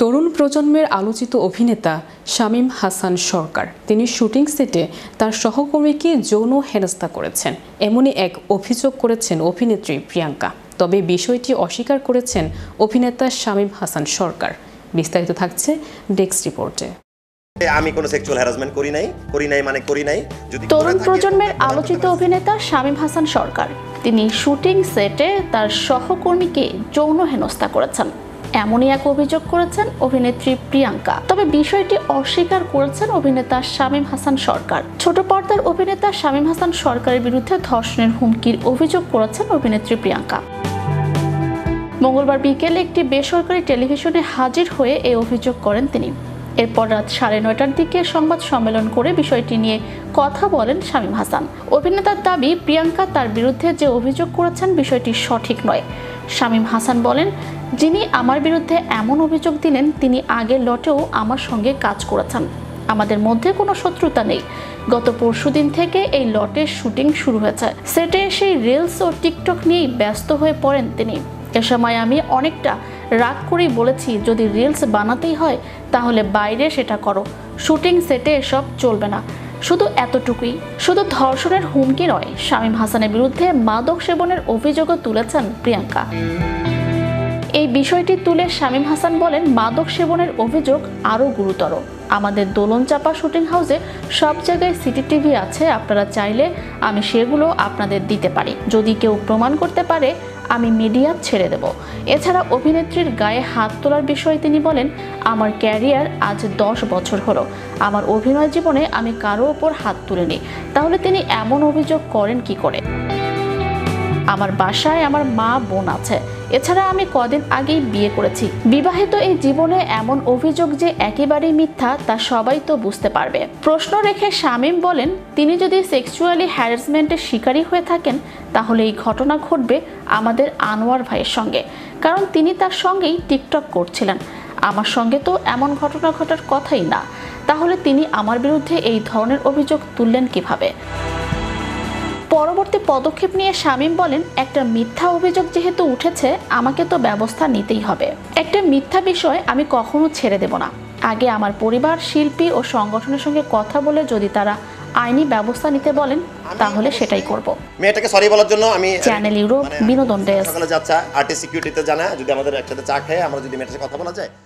তরুণ প্রজন্মের আলোচিত অভিনেতা শামীম হাসান সরকার তিনি শুটিং সেটে তার সহকর্মীকে যৌন হেনস্থা করেছেন এমনই এক অভিযোগ করেছেন অভিনেত্রী প্রিয়াঙ্কা। তবে বিষয়টি অস্বীকার করেছেন অভিনেতা শামীম হাসান সরকার। বিস্তারিত থাকছে ডেস্ক রিপোর্টে। আমি কোনো সেক্সুয়াল হ্যারাসমেন্ট করি নাই। যদি তরুণ প্রজন্মের আলোচিত অভিনেতা শামীম হাসান সরকার তিনি শুটিং সেটে তার সহকর্মীকে যৌন হেনস্থা করেছেন এমনই এক অভিযোগ করেছেন অভিনেত্রী প্রিয়াঙ্কা। তবে বিষয়টি অস্বীকার করেছেন অভিনেতা শামীম হাসান সরকার। ছোট পর্দার অভিনেতা শামীম হাসান সরকারের বিরুদ্ধে ধর্ষণের হুমকির অভিযোগ করেছেন অভিনেত্রী প্রিয়াঙ্কা। মঙ্গলবার বিকেলে একটি বেসরকারি টেলিভিশনে হাজির হয়ে এই অভিযোগ করেন তিনি। এরপর রাত 9:30টার দিকে সংবাদ সম্মেলন করে বিষয়টি নিয়ে কথা বলেন শামীম হাসান। অভিনেতার দাবি, প্রিয়াঙ্কা তার বিরুদ্ধে যে অভিযোগ করেছেন বিষয়টি সঠিক নয়। শামীম হাসান বলেন, যিনি আমার বিরুদ্ধে এমন অভিযোগ দিলেন তিনি আগের লটেও আমার সঙ্গে কাজ করেছেন। আমাদের মধ্যে কোনো শত্রুতা নেই। গত পরশুদিন থেকে এই লটের শুটিং শুরু হয়েছে। সেটে সেই রিলস ও টিকটক নিয়েই ব্যস্ত হয়ে পড়েন তিনি। এ সময় আমি অনেকটা রাগ করেই বলেছি, যদি রিলস বানাতেই হয় তাহলে বাইরে সেটা করো, শুটিং সেটে এসব চলবে না। শুধু এতটুকুই। শুধু ধর্ষণের হুমকি নয়, শামীম হাসানের বিরুদ্ধে মাদক সেবনের অভিযোগও তুলেছেন প্রিয়াঙ্কা। এই বিষয়টি তুলে শামীম হাসান বলেন, মাদক সেবনের অভিযোগ আরও গুরুতর। আমাদের দোলনচাপা শুটিং হাউসে সব জায়গায় সিসিটিভি আছে, আপনারা চাইলে আমি সেগুলো আপনাদের দিতে পারি। যদি কেউ প্রমাণ করতে পারে আমি মিডিয়া ছেড়ে দেব। এছাড়া অভিনেত্রীর গায়ে হাত তোলার বিষয়ে তিনি বলেন, আমার ক্যারিয়ার আজ 10 বছর হলো। আমার অভিনয় জীবনে আমি কারো ওপর হাত তুলিনি। তাহলে তিনি এমন অভিযোগ করেন কি করে? আমার বাসায় আমার মা বোন আছে। এছাড়া আমি কদিন আগেই বিয়ে করেছি। বিবাহিত এই জীবনে এমন অভিযোগ যে একেবারেই মিথ্যা তা সবাই তো বুঝতে পারবে। প্রশ্ন রেখে শামীম বলেন, তিনি যদি সেক্সুয়ালি হ্যারাসমেন্টের শিকারী হয়ে থাকেন তাহলে এই ঘটনা ঘটবে আমাদের আনোয়ার ভাইয়ের সঙ্গে, কারণ তিনি তার সঙ্গেই টিকটক করছিলেন। আমার সঙ্গে তো এমন ঘটনা ঘটার কথাই না। তাহলে তিনি আমার বিরুদ্ধে এই ধরনের অভিযোগ তুললেন কিভাবে? পরবর্তী পদক্ষেপ নিয়ে শামীম বলেন, একটা মিথ্যা অভিযোগ যেহেতু উঠেছে আমাকে তো ব্যবস্থা নিতেই হবে। একটা মিথ্যা বিষয় আমি কখনো ছেড়ে দেব না। আগে আমার পরিবার, শিল্পী ও সংগঠনের সঙ্গে কথা বলে যদি তারা আইনি ব্যবস্থা নিতে বলেন তাহলে সেটাই করব। মেয়েটাকে সরি বলার জন্য আমি চ্যানেল ইউরোপ বিনোদন ডেস্ক। সকালে যাচ্ছা আর্টিস্ট সিকিউরিটিতে জানা যদি আমাদের একসাথে চা খায় আমরা যদি মেয়েটার সাথে কথা বলা যায়।